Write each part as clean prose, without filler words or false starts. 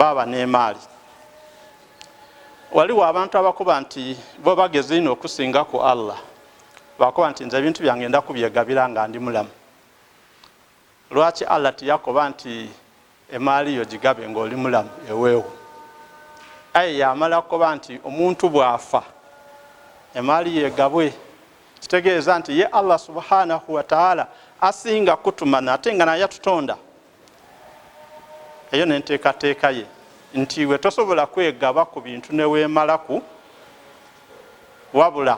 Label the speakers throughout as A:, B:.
A: baba n'emaali. Waliwo abantu abakuba nti bo bagezi ino okusinga ku Allah. Bakuba nti nze ebintu byange ngenda kubyegabira nga ndi mulamu. Lwaki Allah tiyakoba nti emaali yo gigabe ng'oli mulamu eweewo? Aye yamala kuba nti omuntu bw'afa emaali yegabwe. Kitegeeza nti ye Allah subhanahu wa ta'ala asinga kutumana ate nga naye yatutonda. Eyo n'enteekateeka ye nti we tosobola kwegaba ku bintu ne weemalaku, wabula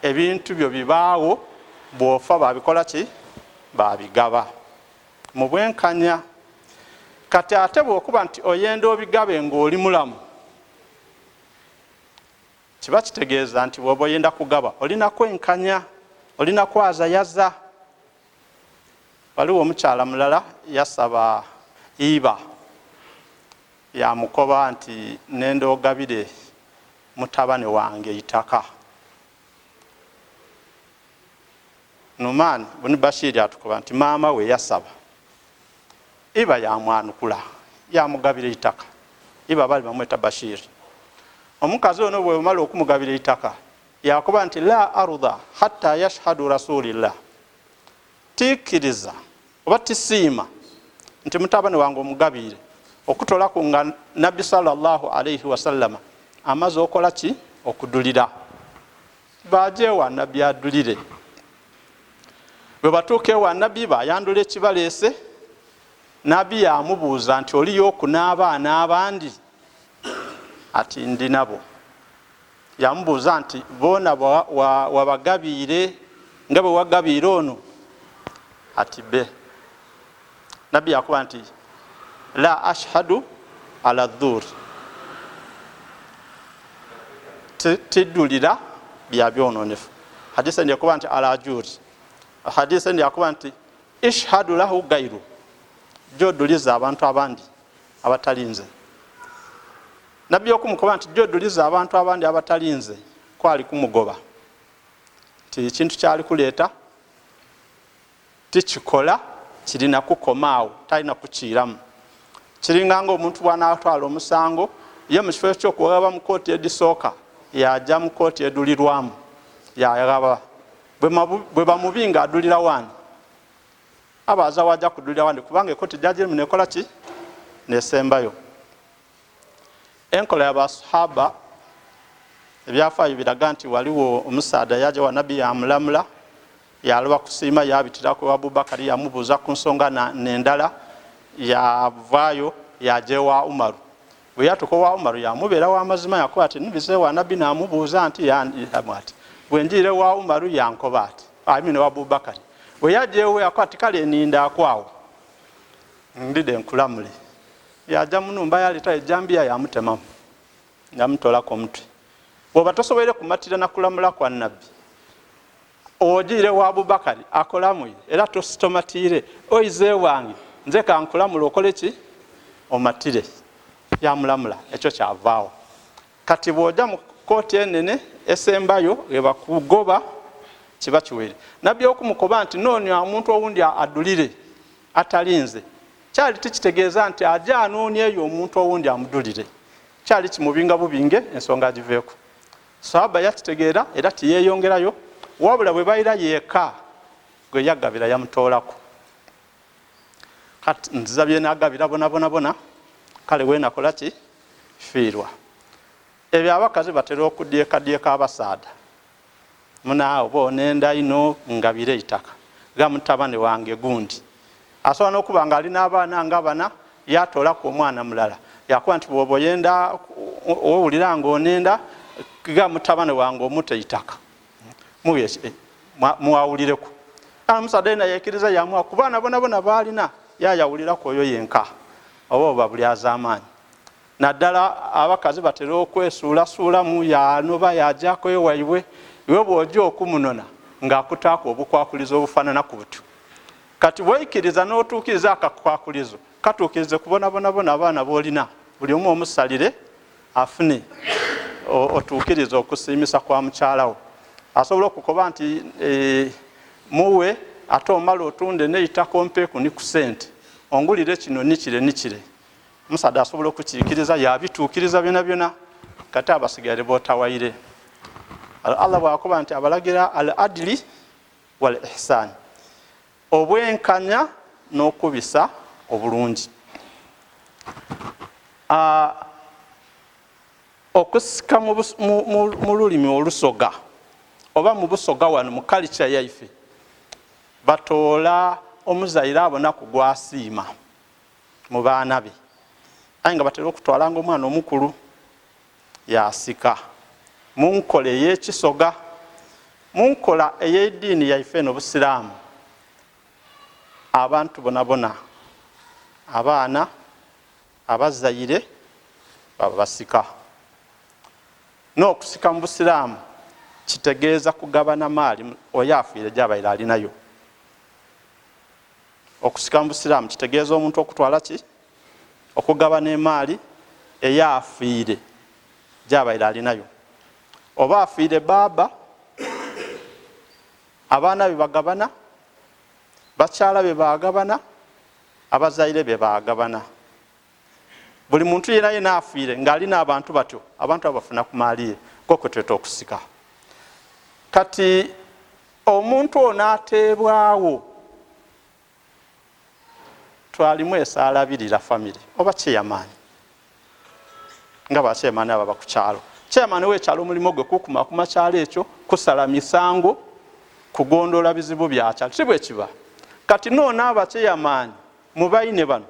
A: ebintu byo bibaawo bw'ofa babikola ki? Babigaba mu bwenkanya. Kati ate bw'okuba nti oyenda obigabe ng'oli mulamu, kiba kitegeeza nti bw'oba oyenda kugaba olina kwenkanya, olina kwazayaza. Waliwo omukyala mulala yasaba iba yamukoba nti nenda ogabire mutabani wange itaka. Numan buni Bashiri atukoba nti maama we yasaba iba yamwanukula yamugabire itaka. Iba bali bamweta Bashiri. Omukazi ono bwe bamala okumugabira itaka yakuba nti la arudha hatta yashhadu rasulillah, tikiriza oba tisiima nti mutabani wange omugabire okutolaku nga nabbi sallallahu alayhi wasallama amaze okola ki? Okudulira. Bajewa nabbi adulire. Bwe batuuka ewa nabbi bayandula ekibaleese, nabbi yamubuuza nti oliyo okunaaba abandi? Ati ndi nabo. Yamubuuza nti boona wabagabiire nga bwe wagabiire ono? Ati be. Nabbi yakuba nti la ashhadu ala dhur, tidulira bya byononefu. Hadisa ndi yakuba nti ala juri. Hadisa ndi yakuba nti ishhadu lahu gairu, joduliza abantu abandi abatalinze. Nabbi okumukoba nti joduliza abantu abandi abatalinze kwali kumugoba. Ti kintu kyali kuleeta tikikola kirina kukomaawo, talina kukiiramu. Kiringa ng'omuntu bw'anaatwala omusango ye mu kifo ky'okugaba mu kooti edisooka yajja mu kooti edulirwamu yagaba. Bwe bamubinga adulira wani abaza wajja kudulira wani kubanga ekooti gyagirimu nekola ki? Nesembayo. Enkola y'abasahaba ebyafaayo biraga nti waliwo omusaada yajja wa nabbi yamulamula, yaloba kusiima yabitirako wa Abubakari yamubuuza ku nsonga n'endala, yavaayo yajewa Umaru. Bwe yatuuka wa Umaru yamubeera w'amazima yakuba ati nibize wa nabbi n'amubuuza nti ati bwe njiire wa Umaru yankoba ati amine wa Abubakari. Bwe yajewe yakuba ati kale ninda akwawo ndide nkulamule. Yajja mu nnumba yaleeta ejjambiya yamutemamu yamutolako omutwe. Bw'oba tosoboire kumatira na kulamula kwa nabbi, ojiire wa Abubakari akolamuye era tositomatire oyize wange nze kankulamula okole ki? Omatire. Yamulamula, ekyo kyavaawo. Kati bw'ojja mu kooti enene esembayo eba kugoba kiba kiwere. Nabbi okumukoba nti noonya omuntu owundi adulire atalinze, kyali tikitegeeza nti ajja anoonya eyo omuntu owundi amudulire. Kyali kimubinga bubinge ensonga giveeko. Sahaba yakitegeera era tiyeeyongerayo, wabula bwe bayira yeeka gwe yagabira yamutoolako. Kati nziza bye nagabira bona kale we nakola ki? Fiirwa. Ebyo abakazi batera okudyekadyeka abasaada. Munaawo boonenda ino ngabire itaka ga mutabani wange gundi. Asobola n'okuba ng'alina abaana nga bana yatoolako omwana mulala. Yakuba nti bw'oba oyenda owulira ng'onenda ga mutabani wange omute itaka. Muwawulireko. Omusaada yenna yekkiriza yamuwa ku baana bona baalina yayawulirako oyo yenka. Oba buli az'amaanyi. Naddala abakazi batera okwesuulasuulamu yanoba yajjako ewaibwe, iwe bw'ojja okumunona ng'akutaako obukwakulizo obufaanana ku butu. Kati bw'oyikiriza n'otuukiriza akakwakulizo katuukirize kubona abaana b'olina, buli omu omusalire afune otuukiriza okusiimisa kwa mukyalawo. Asobola okukoba nti muwe ate omala otunde n'eitaka ompeeku ni ku ssente, ongulire kino nikire. omusaadde asobola okukiikiriza yabituukiriza byona byona kati abasigale bootawaire. Allah bw'akuba nti abalagira al adli wal ihsan, obwenkanya n'okubisa obulungi. Okusika mu lulimi olusoga oba mu busoga wano mu culture yaife batoola omuzaire abona ku gwasiima mu baana be, aye nga batera okutwalanga omwana omukulu yasika mu nkola ey'ekisoga. Mu nkola ey'eddiini yaife eno Busiraamu, abantu bonabona, abaana abazaire baba basika. N'okusika mu Busiraamu kitegeeza kugabana maali oyo afiire gy'abaire alinayo. Okusika mu Busiraamu kitegeeza omuntu okutwala ki? Okugabana emaali eyaafiire gy'abaire alinayo. Oba afiire baaba, abaana be bagabana, bakyala be bagabana, abazaire be bagabana. Buli muntu yena yena afiire ng'alina abantu batyo, abantu abafuna ku maali ye, kwe tweta okusika. Kati omuntu ono ateebwawo, twalimu esaalabirira family oba chairman, nga ba chairman aba ku kyalo. Chairman w'ekyalo omulimu gwe kukuma ku makyalo ekyo, kusala misango, kugondoola bizibu bya kyalo. Si bwe kiba. Kati noono aba chairman mu baine bano,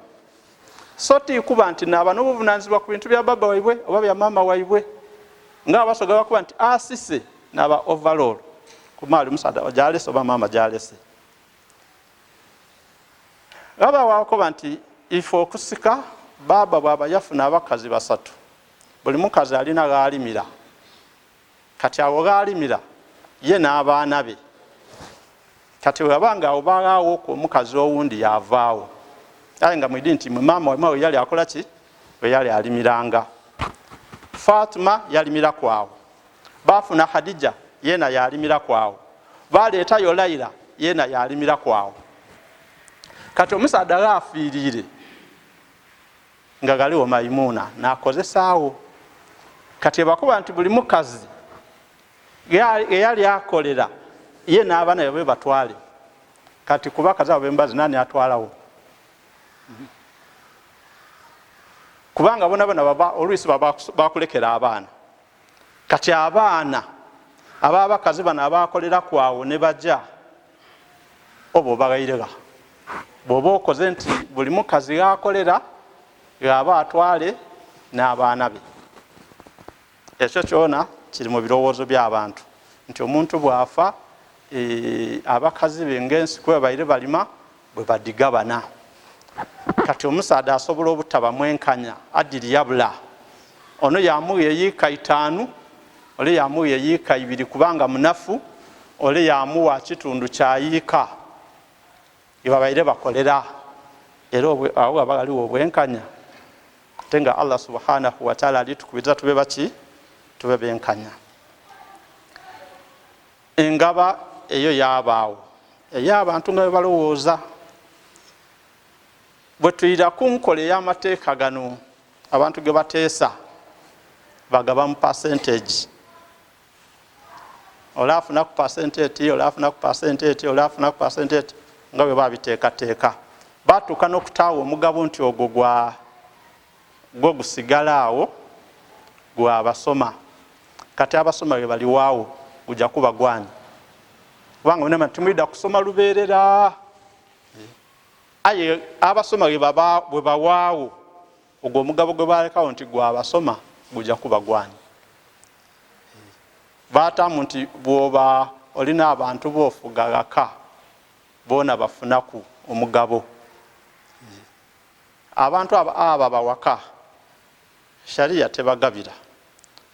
A: so tiikuba nti naaba n'obuvunaanyizibwa ku bintu bya baba waibwe oba bya maama waibwe, nga abasoga bakuba nti asise n'aba overall ku maali omusaadde gyalese oba maama gyalese. Aba wakuba nti ife okusika baba bwaba yafuna abakazi basatu, buli mukazi alina gaalimira. Kati awo gaalimira ye n'abaana be. Kati wabanga awo bagaawo ku omukazi owundi yavaawo, aye nga mwidi nti maama wema we yali akola ki? We yali alimiranga. Fatima yalimira kwawo, bafuna Hadija yena yalimira kwawo, baleetayo Laila yena yalimira kwawo. Kati omusaadde afiiriire nga galiwo Maimuna n'akozesaawo. Kati bakuba nti buli mukazi eyali akolera ye n'abaana be batwale. Kati kuba kazi abo bembazi nani atwalawo? Kubanga bona baba oluisi bakulekera abaana. Kati abaana ababakazi bano abakolera kwawo ne bajja obo bagayirega. Bw'oba okoze nti buli mukazi y'akolera y'aba atwale n'abaana be. Ekyo kyona kiri mu birowoozo by'abantu nti omuntu bw'afa abakazi be ng'ensi kwe baire balima bwe badigabana. Kati omusaadde asobola obutaba mwenkanya adiri yabula, ono yamuwa eyiika 5, ole yamuwa eyiika 2 kubanga munafu, ole yamuwa kitundu kya yiika babaire bakolera. Era awo abaliwo obwenkanya, tenga Allah subhanahu wa ta'ala alitukubiriza tube baki? Tube benkanya. Engaba eyo yabaawo ey'abantu nga balowooza. Bwe tuyira ku nkola ey'amateeka gano abantu ge bateesa bagaba mu percentage. Olafuna ku percentage, olafuna ku percentage, olafuna ku percentage nga bwe babiteekateeka. Batuuka n'okutaawa omugabo nti ogwo gwo gusigala awo gwa abasoma. Kati abasoma be baliwaawo gujja kuba gwani. Kubanga bonna timwida kusoma lubeerera. Aye abasoma bwe bawaawo ogwo omugabo gwe balekawo nti gwa abasoma gujja kuba gwani. Baatamu nti bw'oba olina abantu boofugagaka boona bafunaku omugabo. Abantu aba bawaka sharia tebagabira.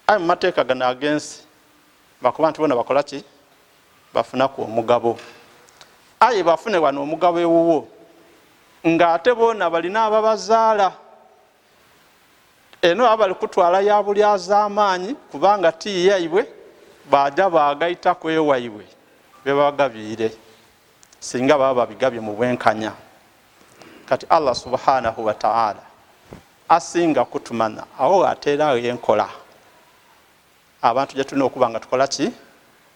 A: Aye mu mateeka gano agensi bakuba nti boona bakola ki? Bafunaku omugabo. Aye bafune wano omugabo ewuwo ng'ate boona balina ababazaala. Eno abali kutwala ya buli az'amaanyi kubanga ti yaibwe bajja baagayita ku ewaibwe be bagabiire singa baba babigabye mu bwenkanya. Kati Allah subhanahu wa ta'ala asinga kutumanya awo ateerawo enkola abantu gye tulina okuba nga tukola ki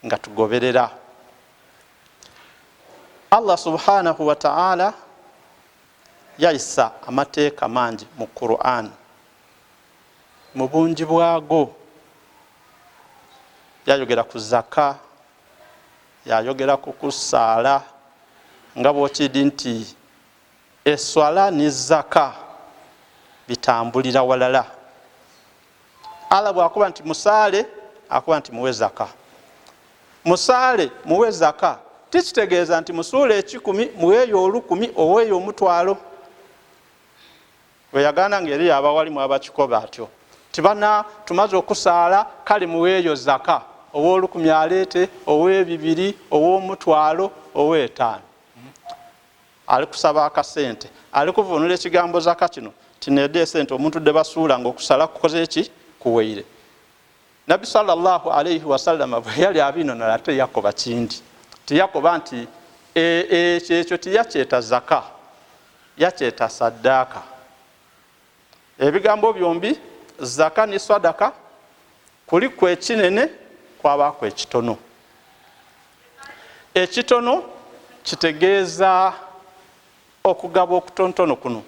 A: nga tugoberera. Allah subhanahu wa ta'ala yayisa amateeka mangi mu Qur'an mu bungi bwago. Yayogera ku zaka, yayogera ku kusaala nga bw'okiri nti eswala ne zaka bitambulira walala. Allah bw'akuba nti musaale akuba nti muwe zaka. Musaale muwe zaka tikitegeeza nti musuule 10 muweeyo 10,000 oweeyo 1,000. Bwe yaganda ngeri abawalimu abakikoba atyo tibana tumaze okusaala kale muweeyo zaka owo10,000 aleete owe2,000 owo1,000 owe5. Ali kusaba akasente ali kuvunula ekigambo zaka kino tinedde sente omuntu de basuula ng'okusala kukoze eki kuweire. Nabi sallallahu alayhi wasallam bwe yali abinonala ate yakoba kindi tiyakoba nti ekyo tiyakyeta zaka yakyeta saddaaka. Ebigambo byombi zaka ne sadaka kuliko ekinene kwabaako ekitono. Ekitono kitegeeza okugaba okutontono kuno.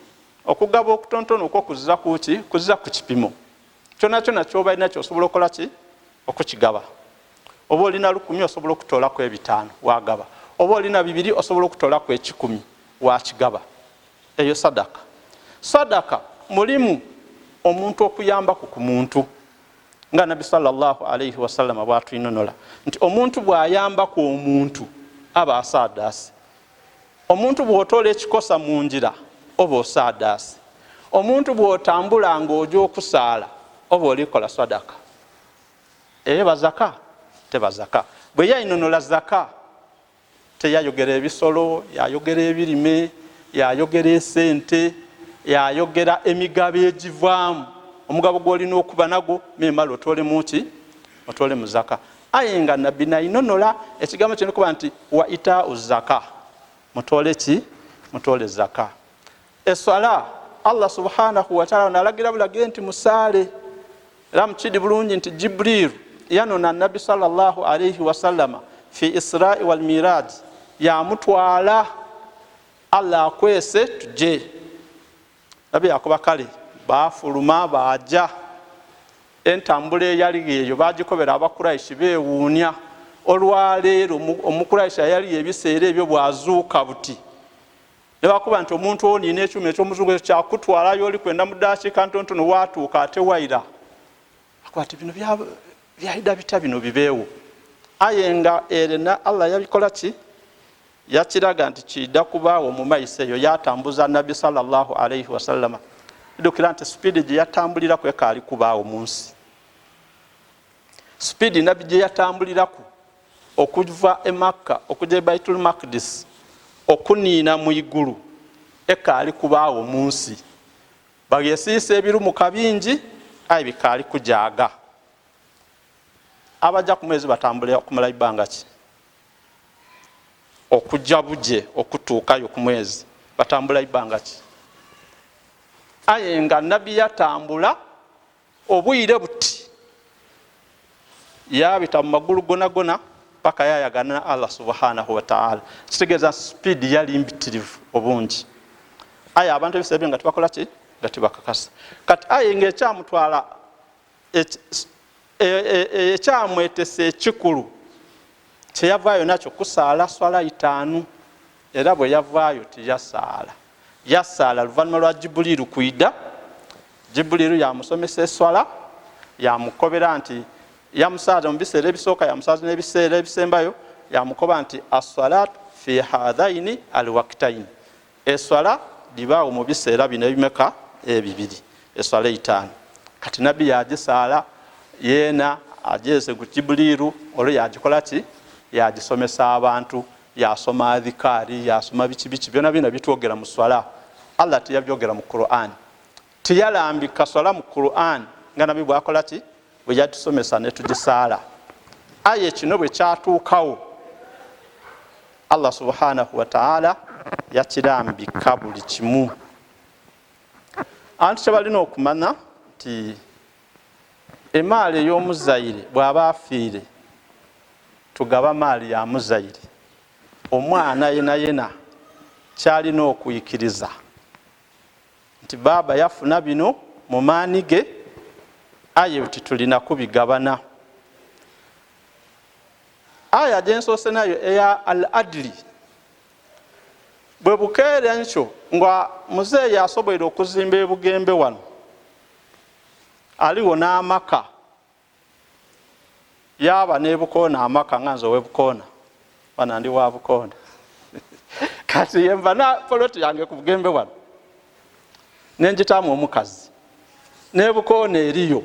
A: Okugaba okutontono okwo kuzza kuki kuzza ku kipimo kyonna kyonna ky'oba alina ky'osobola okukola ki okukigaba. Oba olina 10 osobola okutoolako 5 wagaba, oba olina 2 osobola okutoolako 10 wakigaba. Eyo sadaka. Sadaka mulimu omuntu okuyamba ku muntu nga Nabi sallallahu alayhi wasallam bw'atuyinonola nti omuntu bw'ayamba ku omuntu aba asaadaasi. Omuntu bw'otoola ekikosa mu njira oba osaadaasi. Omuntu bw'otambula ng'ojja okusaala oba olikola sadaka. Eba zaka teba zaka. Bwe yayinonola zaka teyayogera ebisolo, yayogera ebirime, yayogera esente, yayogera emigabo egivaamu. Omugabo gw'olina okuba nagwo memala otole muki otole mu zaka. Aye nga nabbi nayinonola ekigambo kino kuba nti wa itaa'u zaka mutole ki mutole zaka. Eswala Allah subhanahu wa ta'ala nalagira bulage nti musaale. Era mukidi bulungi nti Jibril yanona Nabi sallallahu alayhi wasallama fi Isra'i wal Miraj yamutwala Allah akwese tuje. Nabi yakuba kale bafuluma baja entambula eyali eyo bagikobera abakuraishi beewuunya. Olwaleero omukuraishi yali ebiseera ebyo bwazuuka buti ne bakuba nti omuntu oni n'ekyuma eky'omuzungu ekyo kyakutwalayo oli kwenda mu dakiika ntonotono waatuuka ate waira. Akuba nti bino byayida bita bino bibeewo. Aye nga erena Allah yabikola ki yakiraga nti kidda kubaawo mu maiso eyo yatambuza Nabi sallallahu alayhi wasallama. Idukira nti speed gye yatambuliraku ekaali kubaawo mu nsi. Speed Nabi gye yatambuliraku okuva e Makka okujja e Baitul Maqdis okuniina mu igulu ekaali kubaawo mu nsi. Bagesiisa ebirumu kabingi aye bikaali kujaaga. Abajja ku mwezi batambulira okumala ibanga ki okujja buje okutuukayo ku mwezi batambula ibanga ki. Aye nga Nabi yatambula obwire buti yabita mu magulu gona paka yayagana na Allah subhanahu wa ta'ala. Kitegeeza speed yali mbitirivu obungi. Aye abantu ebisebe nga tubakola ki nga tubakakasa. Kati aye nga ekyamutwala ekyamwetese ekikulu kyeyavaayo nakyo kusaala swala 5 era bwe yavaayo tiyasaala. Yasaala luvannyuma lwa Jibuliru kwida. Jibuliru yamusomesa eswala yamukobera nti yamusaaza mu biseera ebisooka yamusaaza n'ebiseera ebisembayo yamukoba nti as-salatu fi hadhaini al-waqtaini. Eswala dibaawo mu biseera bino ebimeka ebibiri eswala 5. Kati Nabi yagisaala yeena ageze ku Jibuliru olwo yagikola ki yagisomesa abantu yasoma adhikari yasoma biki byonna bino bitwogera mu swala. Allah tiyabyogera mu Qur'an. Tiyalambika swala mu Qur'an nga Nabi bwakola ki bwe yatusomesa ne tugisaala. Aye kino bwe kyatuukawo Allah subhanahu wa ta'ala yakirambika buli kimu. Anti kyebalina okumanya nti emaali ey'omuzaire bw'aba afiire tugaba maali ya muzaire. Omwana yena kyalina okuyikiriza nti baaba yafuna bino mu maani ge, aye titulina kubigabana. Aya gyensoose nayo eya al-adli bwe bukeere nkyo nga muzeeyi asobola okuzimba ebugembe wano, aliwo n'amaka, yaba n'ebukoona amaka nga nze ow'ebukoona wano ndi wa bukoona kati yenva na poloti yange ku bugembe wano nenjitamu omukazi n'ebukoona eriyo.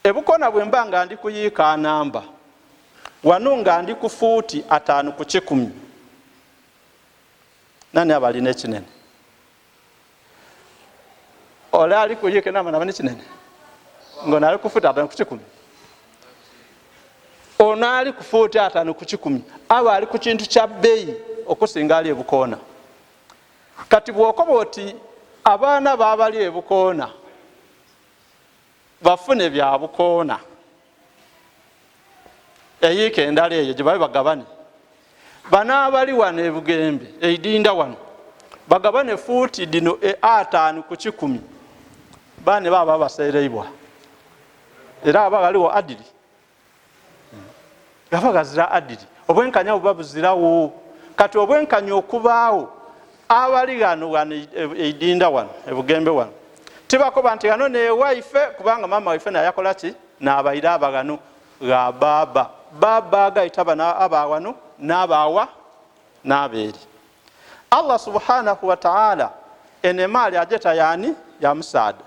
A: Ebukoona bwe mba nga ndi kuyiika namba wano nga ndi ku fuuti 5 ku 100, nani abalina ekinene? Ola ali kuyiika namba nabani kinene ngo nali ku fuuti 5 ku 100, ono ali ku fuuti 5 ku 100 aba ali ku kintu kya bbeeyi okusinga ali ebukoona. Kati bw'okoba oti abaana baabali ebukoona bafune bya bukoona, eyiika endala eyo gye babe bagabane. Bano abali wano ebugembe eidinda wano bagabane fuuti dino 5 ku 100, baane baba baseereibwa era aba waliwo adili gabagazira adili. Obwenkanya buba buzirawo. Kati obwenkanya okubaawo abali wano eidinda wano ebugembe wano tibakoba nti gano newaife kubanga mama waife nayakola ki n'abaira abagano ga baba agayita bana abawano n'abawa n'abeeri. Allah subhanahu wa ta'ala ene maali ajeta yani ya musaada.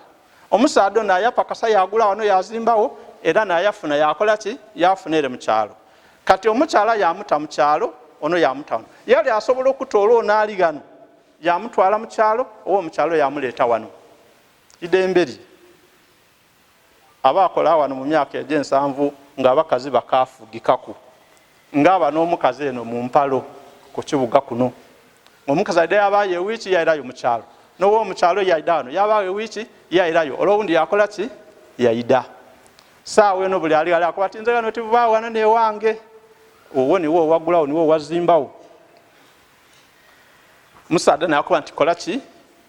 A: Omusaada nayapakasa yagula wano yazimbawo era nayafuna yakola ki yafunire mu kyalo. Kati omukyala yamuta mu kyalo ono yamuta wano, yali asobola okutoola ono ali gano yamutwala mu kyalo oba omukyalo yamuleeta wano. Idemberi abakola wano mu myaka egy'ensanvu nga abakazi bakafugikaku ngaba n'omukazi eno mu mpalo ku kibuga kuno. Omukazi ayida yabaye wiiki yairayo mu kyalo, n'owo mu kyalo yaida wano yabaye wiiki yairayo, olw'obundi yakola ki yaida. Saawa eno buli ali akuba ati nze gano tibubaawo wano newange, owo niwo owagulawo niwo owazimbawo. Musaada nakuba nti kola ki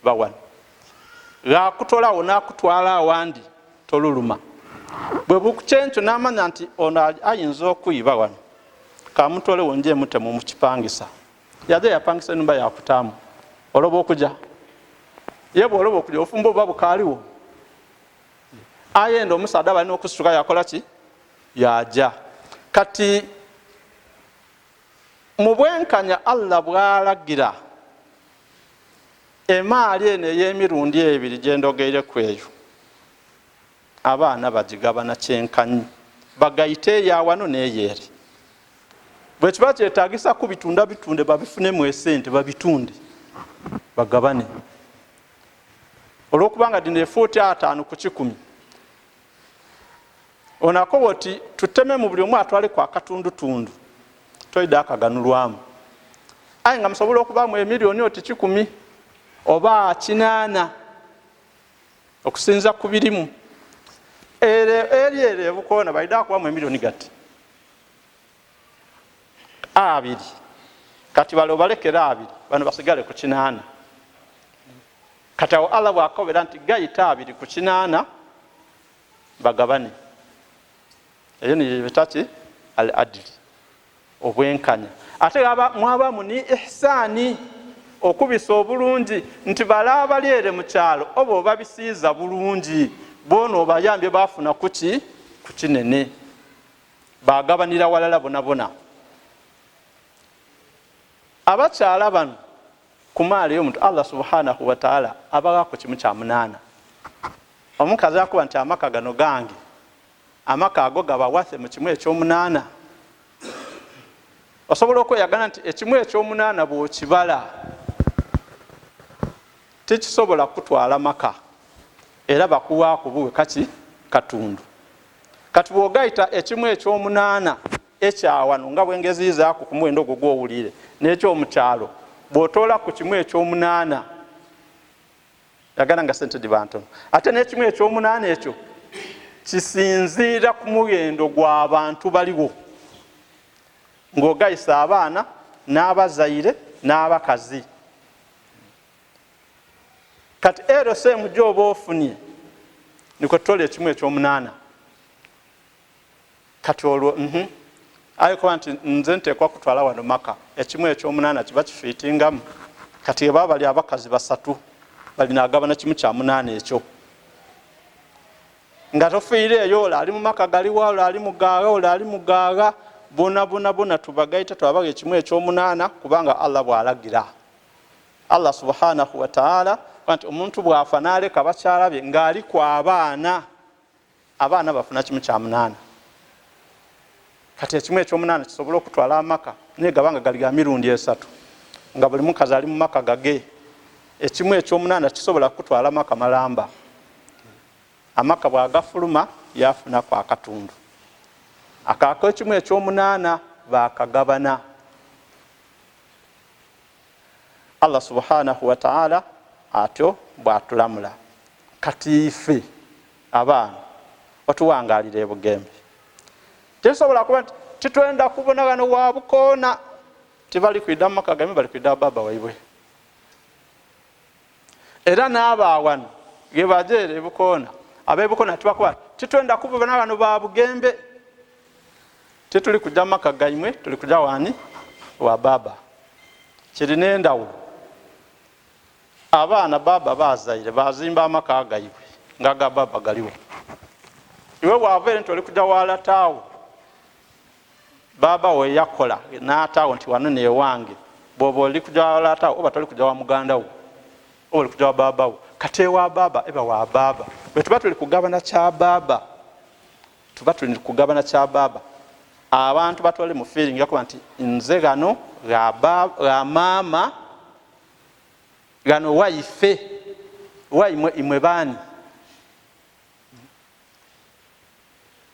A: bawano gakutolawo nakutwala awandi toluluma. Bwe bukyenkyo n'amanya nti ono ayinza okuyiba wano kamutole wonje mutemu mu kipangisa, yaze yapangisa enumba yakutaamu oloba okuja yebo oloba okuja ofumba oba bukaaliwo ayenda omusaada balina okusituka yakola ki yaja. Kati mu bwenkanya Allah bwalagira emaali eno ey'emirundi ebiri gyendogeire kweyo abaana bagigabana kyenkanyi bagayite yawano n'eyeeri. Bwe kiba kyetaagisa ku bitunda bitunde babifunemu esente babitunde bagabane. Olw'okubanga dino efuuti 5 ku 100 onakoba oti tuteme mu buli omu atwale kwa katundutundu toyida akaganulwamu, aye nga musobola okubaamu emiliyoni oti 10 oba 8 okusinza ku birimu. Eri ebukoona bayida akubamu emiliyoni gati 2, kati bale obalekera 2 bano basigale ku 8. Kati awo Allah bwakobera nti gayita 2 ku 8 bagabane. Eyo niyo bitaki al-adli obwenkanya. Ate mwabamu ni ihsani okubisa obulungi nti bala abalyere mu kyalo oba obabisiiza bulungi bono obayambye bafuna kuki ku kinene bagabanira walala bonabona. Abakyala bano ku maali y'omuntu Allah subhanahu wa ta'ala abagako kimu kya 8. Omukazi akuba nti amaka gano gange, amaka ago gabawathe mu kimu ekyo8. Osobola okweyagana nti ekimu ekyo8 bw'okibala tekisobola kutwala maka era bakuwaako buwe kaki katundu. Kati bw'ogayita ekimu ekyo8 ekyawano nga bwengeziizaako ku muwendo ogwo gw'owulire n'ekyomukyalo bw'otoola ku kimu ekyo8 yagala nga sente diba ntono ate n'ekimu ekyomunaana ekyo kisinziira ku mugendo gw'abantu baliwo ng'ogayisa abaana n'abazaire n'abakazi kati LCM gy'oba ofunye niko tutola ekimu ekyomunaana kati olwo ayikuba nti nze nteekwa kutwala wano maka ekimu ekyomunaana kiba kifiitingamu kati baba bali abakazi basatu balina agabana kimu kya munaana ekyo nga tofiire eyo oli ali mu maka galiwa oli ali mugaaga oli ali mugaaga bona tubagaita twabaga ekimu ekyomunaana kubanga Allah bw'alagira Allah subhanahu wa ta'ala kanti omuntu bw'afa n'aleka bakyala be ng'ali ku abaana bafuna kimu kya munaana kati ekimu ekyomunaana kisobola okutwala amaka naye gabanga gali ga mirundi 3 nga buli mukazi ali mu maka gage ekimu ekyomunaana kisobola kutwala amaka malamba amaka bw'agafuluma yafuna kwa katundu akaako ekimu ekyomunaana bakagabana Allah subhanahu wa ta'ala atyo bw'atulamula kati ife abaana otuwangalira ebugembe tesobola kuba titwenda kubonagano wa bukoona tibali kwida maka game bali kwida baba waibwe era n'abawano ge bajere bukoona abebukoona tibakuba titwenda kubonagano ba bugembe tituli kujja maka gaimwe tuli kujja wani wa baba kirina endawulo abaana baba bazaire bazimba amaka gaibwe ngaga baba galiwo iwe wavere nti oli kujja wala taawo baba we yakola n'ataawo nti wano ne wange bwoba oli kujja wala taawo oba toli kujja wa muganda wo oba oli kujja wa baba wo kate wa baba eba wa baba bwe tuba tuli kugabana kya baba abantu batwale mu feeling yakuba nti nze gano ga mama gano waife imwe bani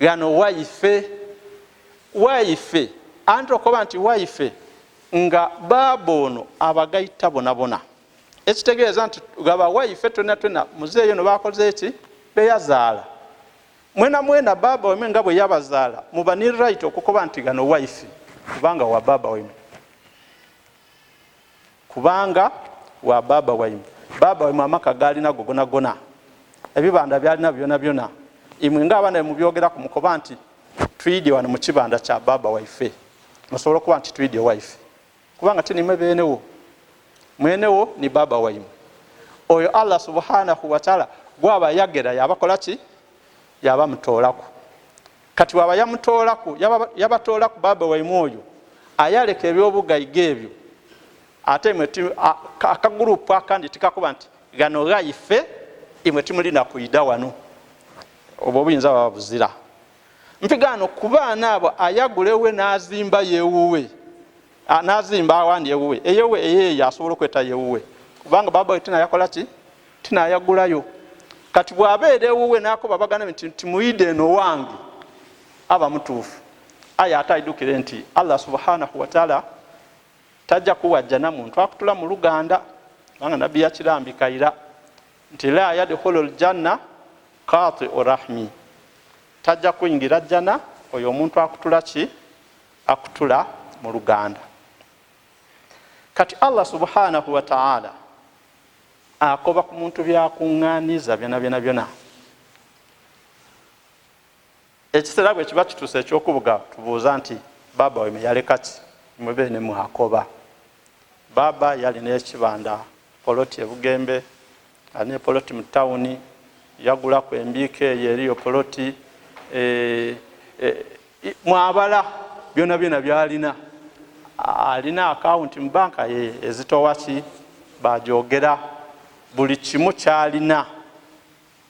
A: gano waife anti okuba nti waife nga babono abagaita bonabona ekitegeeza nti gaba waife tona muzeeyo no bakoze eki beyazaala mwena baba wemwe nga bwe yabazaala muba ni right okukoba nti gano waife kubanga wa baba wemwe baba wemwe amaka gali nago gona ebibanda byalina byona imwe nga abana mubyogera ku mukoba nti twidye wano mu kibanda kya baba waife musobola kuba nti twidye waife kubanga tinimwe benewo mwenewo ni baba waimu oyo Allah subhanahu wa ta'ala gwaba yagera yabakola ki yaba mutolaku kati waba yamutolaku yabatolaku baba waimu oyo ayaleka ebyobugayige ebyo ate imwe akagurupu akandi tikakuba nti gano gaife imwe timulina kuyida wano obwo buyinza babuzira mpigano kubaana abo ayagulewe n'azimba yewuwe n'azimba awandi yewuwe eyewe asobola okweta yewuwe kubanga baba we yakola ki tinayagulayo kati bw'abeera ewuwe n'akoba bagana nti muyide eno wange aba mutuufu aya ataidukire nti Allah subhanahu wa ta'ala tajja kuwajja na muntu akutula mu Luganda kubanga nabbi yakirambikaira nti la yadkhulul janna qati'u rahmi tajja kuyingira jana oyo omuntu akutula ki akutula mu Luganda kati Allah subhanahu wa ta'ala akoba ku muntu byakuŋŋaaniza byona ekiseera bwe kiba kituuse ekyokubuga tubuuza nti baba we yaleka ki mube ne mwakoba baba yalina ekibanda poloti ebugembe alina poloti mu tawuni yagula ku embiike eyo eriyo poloti mwabala byona byalina alina akawunti mu banka ye ezitowa ki bajogera buli kimu kyalina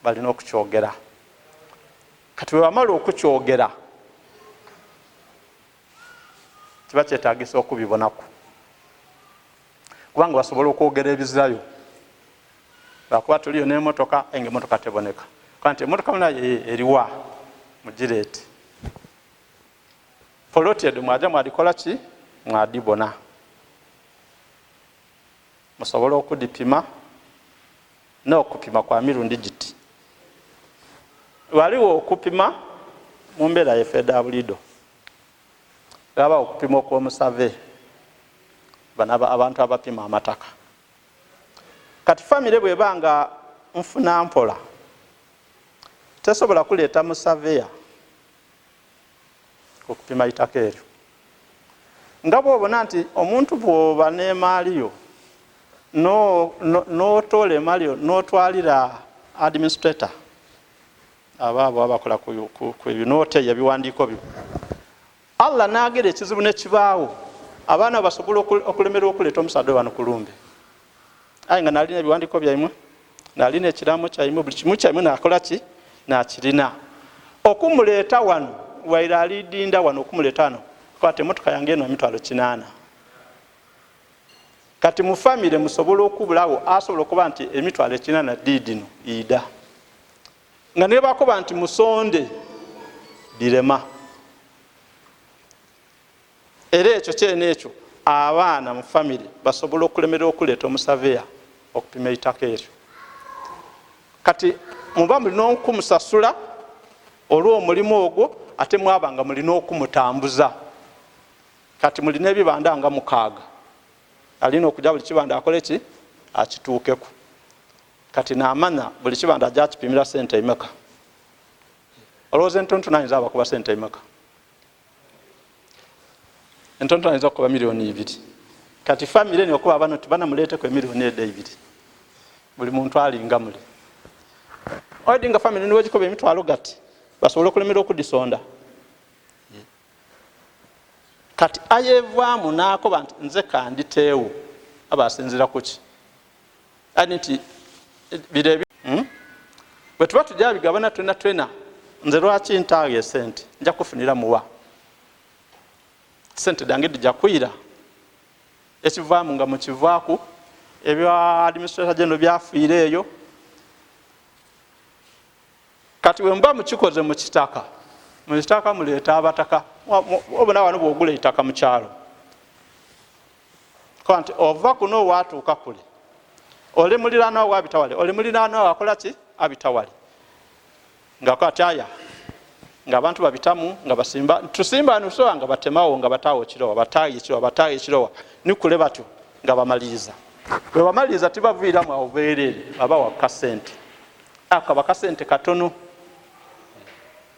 A: balina okukyogera kati bwe bamala okukyogera kiba kyetaagisa okubibonaku kubanga basobola okwogera ebizirayo bakuba tuliyo n'emmotoka eng'emmotoka teboneka kanti emmotoka nayo eriwa mugireeti poloti edo mwaja mwadikola ki mwadibona musobola okudipima n'okupima kwa mirundi giti. Waliwo okupima mu mbeera yaffe edda bulido. Waba okupima okw'omusave bano abantu abapima amataka. Kati famire bw'eba nga nfuna mpola tesobola kuleeta musaveya okupima itaka eryo. Nga bw'obona nti omuntu bw'oba n'emaaliyo n'otoola emaaliyo n'otwalira administrator abo abakola ku ebinoote ebiwandiiko byo, Allah n'agera ekizibu ne kibaawo abaana basobola okulemerwa okuleeta omusaadde wano ku lumbe. Aye nga nalina ebiwandiiko byaimwe, nalina ekiraamo kyaimwe, buli kimu kyaimwe nakola ki nakirina. Okumuleeta wano waira alidinda wano okumuleeta wano kwate emotoka yange eno emitwalo 8. Kati mu famire musobola okubulawo asobola okuba nti emitwalo 8 diidino ida nga ne bakoba nti musonde direma. Era ekyo kyene ekyo abaana mu famire basobola okulemerwa okuleeta omusaveya okupima itaka eryo. Kati muba mulina okumusasula olw'omulimu ogwo ate mwaba nga mulina okumutambuza. Kati mulina ebibanda nga 6 alina okujja buli kibanda akole ki akituukeku. Kati n'amanya buli kibanda ajja akipimira sente emeka. Olowooza entontona ayinza abakuba sente emeka? Entontona ayinza okuba miliyoni 2. Kati famire ni okuba bano banamuleeteko emiliyoni 2 buli muntu alinga muli. Oidi nga famire niwe gikoba emitwalo gati basobola okulemerwa okudisonda. Kati ayevaamu n'akoba nti nze kanditeewo abasinzira kuki ani nti birebi bwe tuba tujja bigabana twena nze lwaki ntaaga esente nja kufunira muwa sente dange dijja kwira ekivaamu nga mukivaaku ebya administrator general byafiire eyo. Kati we mba mukikoze mu kitaka muleeta abataka obona wano bw'ogula itaka mu kyalo kwanti ova kuno waatuuka kule oli muliraano wa abitawale oli muliraano akola ki abitawale nga kwati aya nga abantu babitamu nga basimba tusimba nusowa nga batemawo nga bataawo kirowa bataayi kirowa nikule batyo nga bamaliriza bwe bamaliriza tibaviiramu awo beerere baba wa kasente akaba kasente katono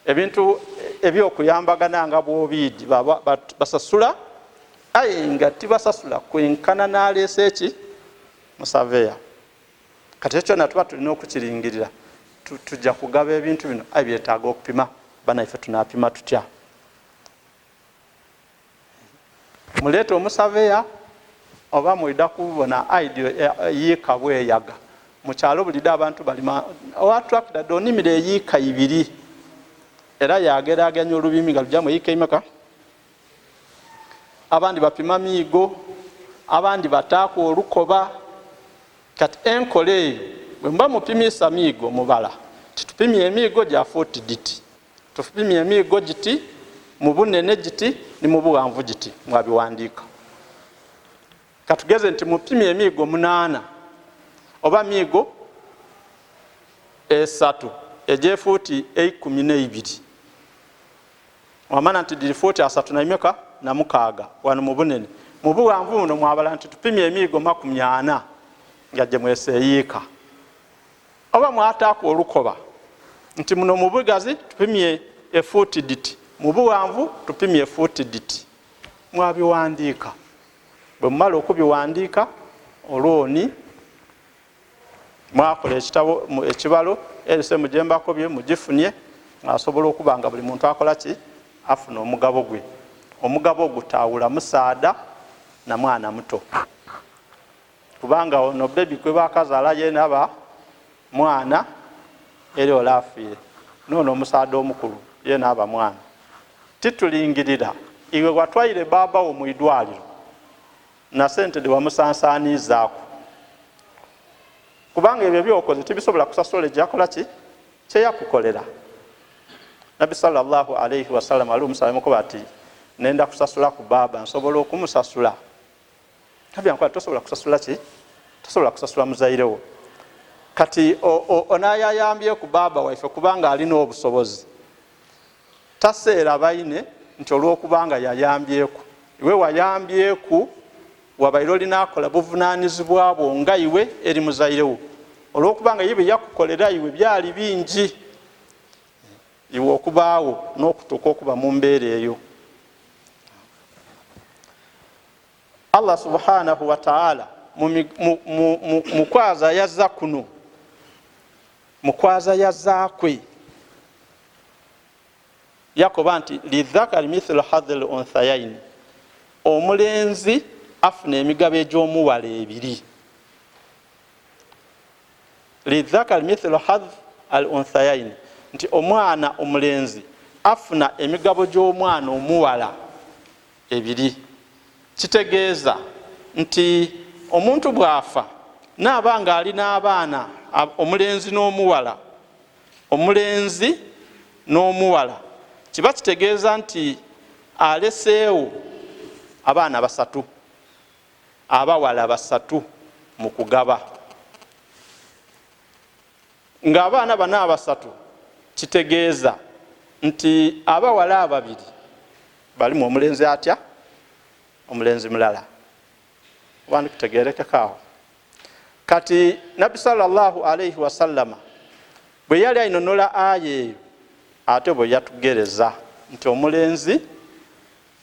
A: ebintu ebyokuyambagana nga bw'obiidi basasula aye nga tibasasula kwenkana n'aleesa eki musaveya. Kati ekyo natuba tulina okukiringirira tujja kugaba ebintu bino aye byetaaga okupima banaife tunapima tutya. Muleeta omusaveya oba mwida kubona aidio yiika bweyaga mu kyalo bulidde abantu balima owatrakida donimira eyiika 2 era yageraganya olubimi nga lujjamu eyiika imeka. Abandi bapima miigo abandi bataako olukoba. Kati enkole eyo bwe mba mupimisa miigo mubala titupimye emiigo gya 40 diti tupimye emiigo giti mu bunene giti ni mu buwanvu giti mwabiwandiika. Katugeze nti mupimye emiigo 8 oba miigo 3 ejefuuti 12 wamana nti diri 40 asatu na imeka na mukaaga wano mu bunene mu buwanvu buno mwabala nti tupimye emiigo 40 nga gye mweseeyiika oba mwataako olukoba nti muno mu bugazi tupimye efuuti diti mu buwanvu tupimye efuuti diti mwabiwandiika. Bwe mumala okubiwandiika olwoni mwakola ekibalo erise mujembako bye mugifunye asobola okuba nga buli muntu akola ki afuna omugabo gwe. Omugabo gutaawula musaada na mwana muto kubanga ono bebi kwe bakazaala ye naba mwana eri olafiire nono omusaada omukulu ye naba mwana. Titulingirira iwe watwaire baba wo mu idwaliro na sente de wamusansaanizaako kubanga ebyo byokoze tibisobola kusasula gyakola ki kyeyakukolera. Nabi sallallahu alayhi wasallam ali omusalamu ko bati nenda kusasula ku baba nsobola okumusasula. Nabi ankola tosobola kusasula ki tosobola kusasula muzairewo kati onayayambye ku baba waife kubanga alina obusobozi taseera baine nti olwokubanga yayambyeku iwe wayambyeku wabaire olina akola buvunaanyizibwa bwo nga iwe eri muzairewo olwokubanga ye bye yakukolera iwe byali bingi iwe okubaawo n'okutuuka okuba mu mbeera eyo. Allah subhanahu wa ta'ala mukwaza yazza kuno mukwaza yazzakwe yakoba nti lidhakari mithlu hadhil unthayaini omulenzi afuna emigabo egy'omuwala ebiri. lidhakari mithlu hadh al unthayaini nti omwana omulenzi afuna emigabo gy'omwana omuwala ebiri. Kitegeeza nti omuntu bwafa naabanga alina abaana omulenzi n'omuwala kiba kitegeeza nti aleseewo abaana basatu abawala basatu mu kugaba ng'abaana bano abasatu kitegeeza nti abawala ababiri balimu omulenzi atya omulenzi mulala wandi kutegerekekaawo. Kati Nabbi sallallahu alayhi wasallama bwe yali ayinonola aya eyo ate bwe yatugereza nti omulenzi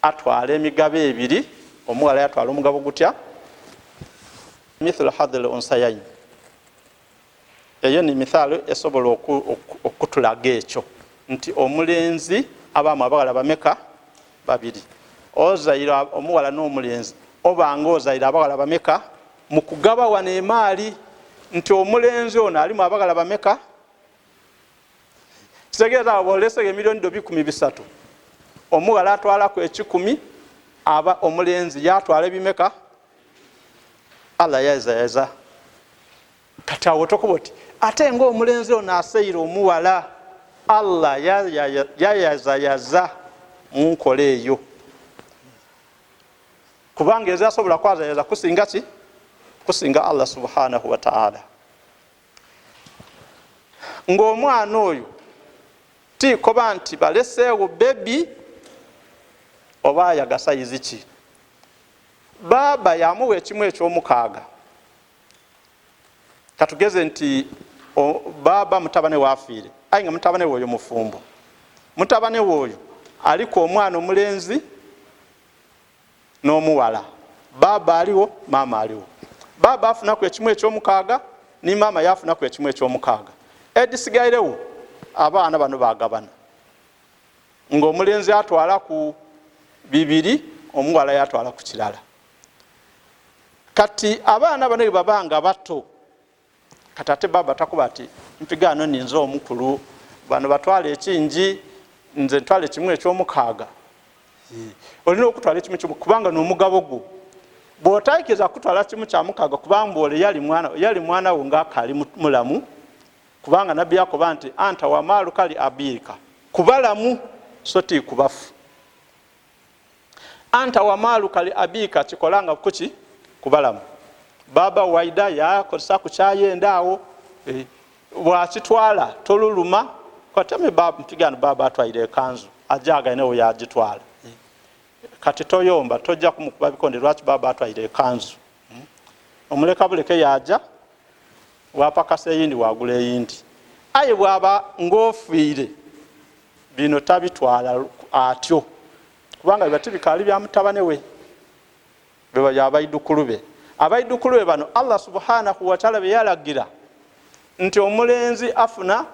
A: atwala emigabo ebiri omuwala yatwala omugabo gutya mithlu hadhil unsayaini. Eyo ni mithalo esobola okutulaga ekyo nti omulenzi abamu abawala bameka babiri ozaira omuwala n'omulenzi obanga ozaira abawala bameka mu kugaba wana emaali nti omulenzi ono alimu abawala bameka kitegeeza abolesege emiliyoni $1,300 omuwala atwalaku 10 aba omulenzi yatwala ebimeka Allah yaza kati awo tokuba oti ate nga omulenzi ono aseira omuwala Allah yayaza mu nkola eyo kubanga ezasobola kwazayaza kusinga ki kusinga Allah subhanahu wa ta'ala. Ng'omwana oyo tikoba nti baleseewo bebi oba yagasayizi ki baba yamuwa ekimu eky'omukaaga katugeze nti baba mutabane waafiire ayi nga mutabane woyo mufumbo mutabane woyo aliko omwana omulenzi n'omuwala baba aliwo mama aliwo baba afunaku ekimu eky'omukaaga ni mama yafunaku ekimu eky'omukaaga edisigairewo abaana bano bagabana ng'omulenzi atwala ku 2 omuwala yatwala ku kirala. Kati abaana bano bwe babanga bato kati ate baba takuba ati mpigano ninze omukulu bano batwala ekingi nze ntwala ekimu eky'omukaaga olina okutwala ekimu kubanga n'omugabo gwo bw'otayikiriza kutwala kimu kya mukaaga kubanga ole yali mwana wo ng'akali mulamu kubanga Nabbi yakoba nti anta wa maalu kali abirika kubalamu so ti kubafu anta wa maalu kali abika kikolanga kuki kubalamu baba waida yakozesa ku kyayendaawo bwakitwala toluluma kwatame baba mpigano baba atwaire ekanzu ajaga newo yagitwala kati toyomba tojja kumukuba bikonde lwaki baba atwaire ekanzu omuleka buleke yaja wapakasa eyindi wagula eyindi aye bwaba ng'ofiire bino tabitwala atyo kubanga bibati bikali bya mutabane we beba yabaidukulu be bano Allah subhanahu wa ta'ala yalagira nti omulenzi afuna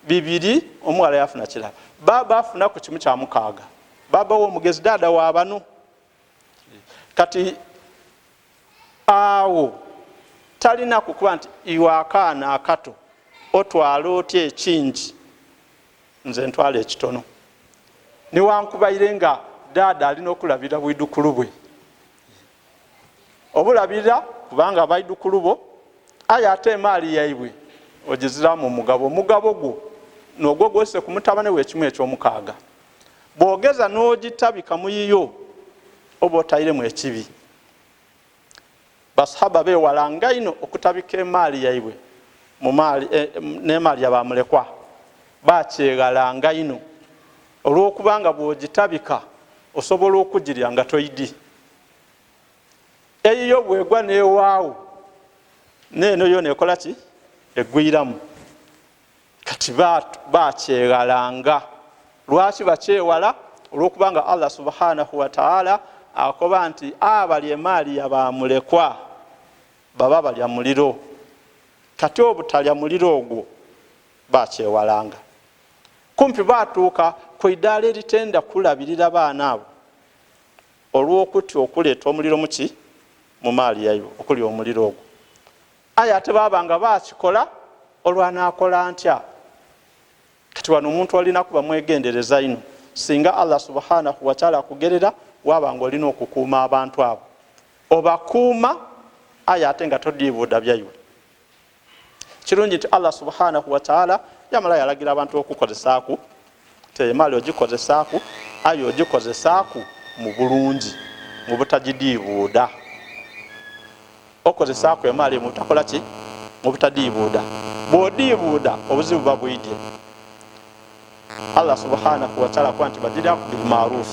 A: 2 omuwala yafuna kirala baba afuna ku kimu kya mukaaga baba wo mugezi dada wa bano kati awo talina kukuba nti iwakaana akato otwala otya ekingi nze ntwala ekitono niwankubaire nga dada alina okulabira bwidukulu bwe obulabira kubanga abaidukulu bo aye ate emaali yaibwe ogiziramu omugabo gwo n'ogwo gwose ku mutabane w'ekimu eky'omukaaga bwogeza n'ogitabika muyiyo oba otairemu ekibi. Basahaba beewalanga ino okutabika emaali yaibwe mu maali n'emaali y'abamulekwa bakyegalanga ino olw'okubanga bw'ogitabika osobola okugirya nga toyidi. Eyiyo bwegwa n'ewaawo n'eno yo nekola ki? Eggwiramu. Kati bakyegalanga. Lwaki bakyewala? Olw'okubanga Allah subhanahu wa ta'ala akoba nti abalya emaali y'abamulekwa baba balya muliro. Kati obutalya muliro ogwo bakyewalanga. Kumpi batuuka ku iddaala eritenda kulabirira baana abo olw'okutya okuleeta omuliro muki? Mu maali yayo okulya omuliro ogwo. Aye ate babanga bakikola olwanaakola ntya? Kati wano omuntu olina kuba mwegendereza ino. Singa Allah subhanahu wa ta'ala akugerera wabanga olina okukuuma abantu abo. Obakuuma aye ate nga todiibuuda byaiwe. Kirungi nti Allah subhanahu wa ta'ala yamala yalagira abantu okukozesaaku temaali ogikozesaaku aye ogikozesaaku mu bulungi mu butagidiibuuda. Okozesaaku emaali mu butakola ki? Mu butadiibuuda. Bw'odiibuuda obuzibu babwidye. Allah subhanahu wa ta'ala kwa nti badiraku bil ma'ruf.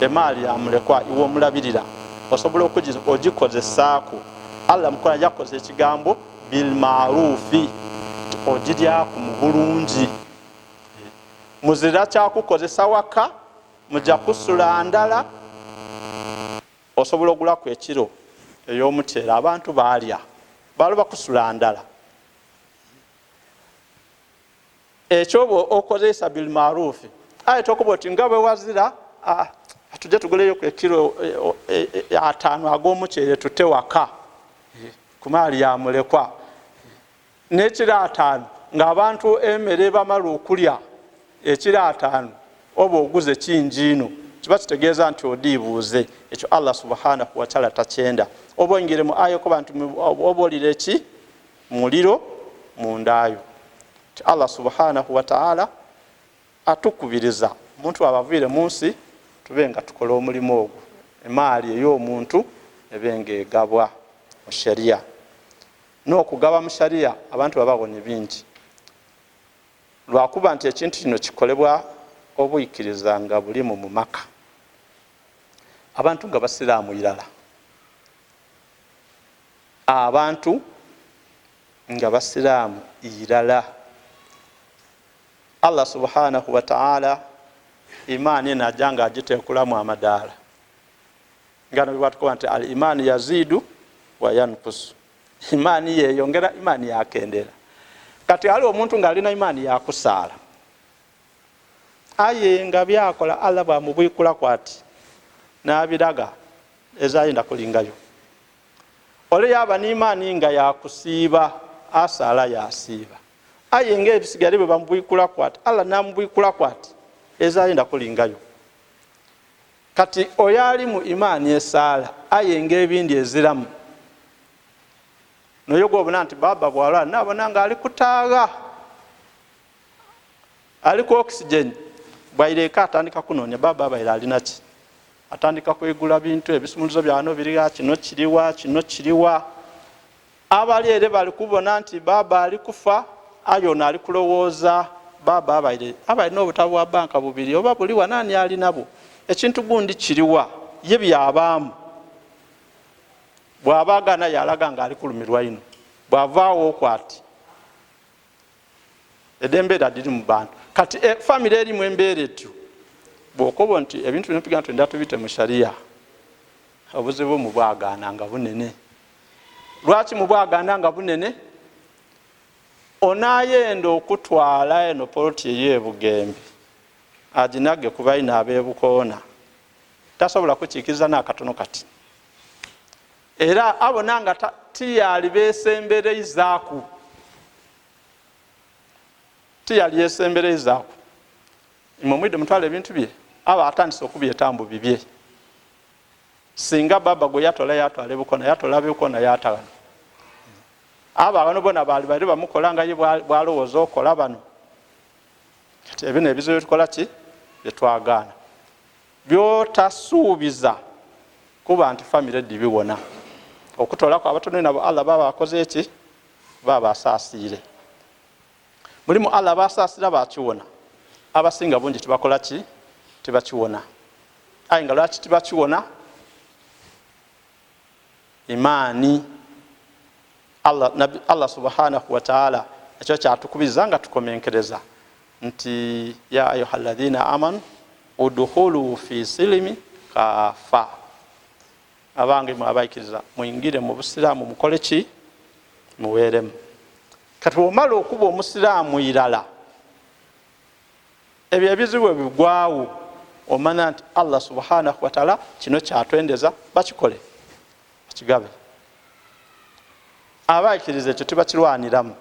A: Emaali y'amulekwa iwe omulabirira osobola ogikozesaaku. Allah mukola yakoze ekigambo bil ma'rufi ogiryaku mu bulungi. Muzira kyakukozesa waka mujja kusula ndala osobola ogulaku ekiro ey'omuceera abantu baalya baloba kusula ndala. Ekyo okozesa bil ma'ruf aye tokuba oti nga bwe wazira tujja tuguleyo ku ekiro 5 ag'omuceere tutte waka ku maali y'amulekwa n'ekiro 5 ng'abantu emmere bamala okulya ekiro 5 oba oguze kingi ino kiba kitegeeza nti odiibuuze. Ekyo Allah subhanahu wa ta'ala takyenda. Oba oyingire mu aya okuba nti oba olira eki? Muliro mundaayo. Allah subhanahu wa ta'ala atukubiriza omuntu abaviire mu nsi tube nga tukola omulimu ogwo. Emaali ey'omuntu ebe ng'egabwa mu sharia. N'okugaba mu sharia abantu babawonye bingi. Lwakuba nti ekintu kino kikolebwa obuyikiriza nga bulimu mu maka. Abantu nga basiraamu irala. Abantu nga basiraamu irala. Allah subhanahu wa ta'ala imaani najanga agiteekulamu amadaala. Ngano bwatukoba nti al imaani yazidu wa yankusu. Imaani yeyongera, imaani yakendera. Kati ali omuntu ng'alina imaani yakusaala. Aye nga byakola Allah bwamubwikula kwati n'abiraga ezayinda kulingayo. Ole yaba n'imaani nga yakusiiba asaala yasiiba. Aye ng'ebisigale bwe bamubwikula kwati Allah n'amubwikula kwati ezayinda kulingayo. Kati oyali mu imaani esaala aye ng'ebindi eziramu noyo gwobona nti baba bwalwala nabona nga ali kutaaga ali ku oxygen bwaireka atandika kunoonya baba abaira alina ki atandika kwegula bintu ebisumuluzo byano biriga kino kiriwa abali ere bali kubona nti baba ali kufa ayona ali kulowooza baba abaire n'obutabo bwa banka bubiri oba buli wanani ali nabo ekintu gundi kiriwa ye byabaamu. Bw'abaagana yalaga nga ali kulumirwa ino bw'avaawo okwati eddembe era liri mu bantu. Kati family erimu embeera etyo bw'okoba nti ebintu bino tugira nti ndatubite mu sharia obuzibu mu bwagaana nga bunene. Lwaki mu bwagaana nga bunene? Onaayenda okutwala eno poloti ey'ebugembe aginage ku balina ab'ebukoona tasobola kukiikiriza n'akatono kati. Era abona nga tiyali besemberezaaku imumwidde mutwala ebintu bye aba atandise okubyetambu bibye. Singa baba gwe yatwala ebukoona yatwala ebukoona yatala aba bano bona bali bali bamukola nga ye bwalowooza okola bano. Kati ebino ebizibu tukola ki byetwagaana byotasuubiza kuba nti family eddi biwona. Okutolako abatono nabo Allah baba akoze eki baba asaasire mulimu Allah basaasira bakiwona abasinga bungi tibakola ki tibakiwona ayi nga lwaki tibakiwona imaani Allah subhanahu wa ta'ala ekyo kyatukubiza nga tukomenkereza nti ya ayyuhalladhina amanu udkhulu fi silmi kafa abange mwabaikiriza muingire mu busiraamu mukole ki muweeremu kati omala okuba omusiraamu irala ebyo ebizibu bigwawo omanya nti Allah subhanahu wa ta'ala kino kyatwendeza bakikole bakigabe abaikiriza ekyo tibakirwaniramu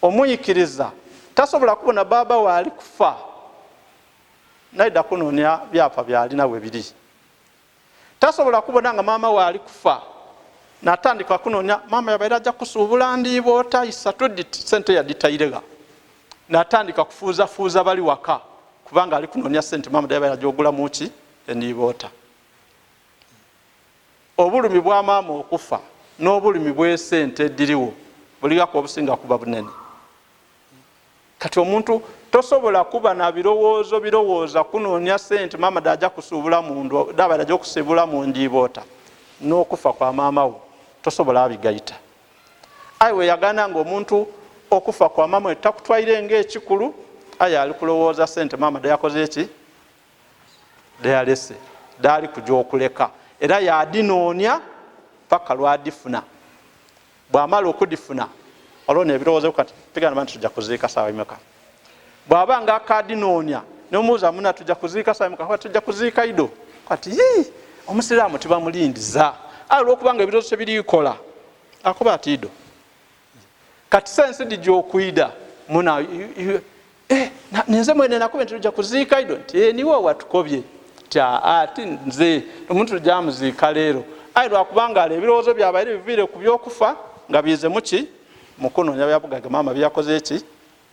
A: omuyikiriza tasobola kubona baba waali kufa naida kunonya byapa byalina bwe biri tasobola kubona nga mama waali kufa natandika kunonya mama yabaira ajja kusuubula ndiboota isatu sente yaditayirega natandika kufuuza bali waka kubanga ali kunonya sente mama yabaira jogula muki endiboota obulumi bwa mama okufa n'obulumi bw'esente diriwo buligako obusinga kuba bunene kati omuntu tosobola kuba na birowooza kunonya sente mama daja kusuubula mundu daba daja okusibula mu ndiboota n'okufa kwa mama wo tosobola abigayita aiwe yagana nga omuntu okufa kwa mama we takutwaire ng'ekikulu aye ali kulowooza sente mama dayakoze eki dayalese dali kujja okuleka era yadinoonya paka lwadifuna bwamala okudifuna olwo nebirowoozo kati pigana bantu tujja kuziika sawa imeka bwaba nga akadinoonya nomuuza muna tujja kuziika sawa imeka tujja kuziika ido kati omusiraamu tibamulindiza olwokubanga ebirowoozo biriikola akuba ati ido kati sensi dijja okuida muna nenze mwene nakuba nti tujja kuziika ido nti niwe watukobye ati nze omuntu tujja muziika leero ayi lwakubanga ale ebirowoozo byabaire biviire ku byokufa nga bize muki mukunoonya byabugaga mama byakoze eki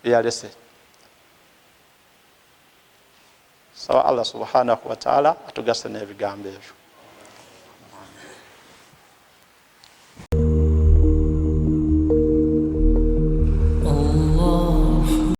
A: byalese sawa Allah subhanahu wa ta'ala atugase n'ebigambo ebyo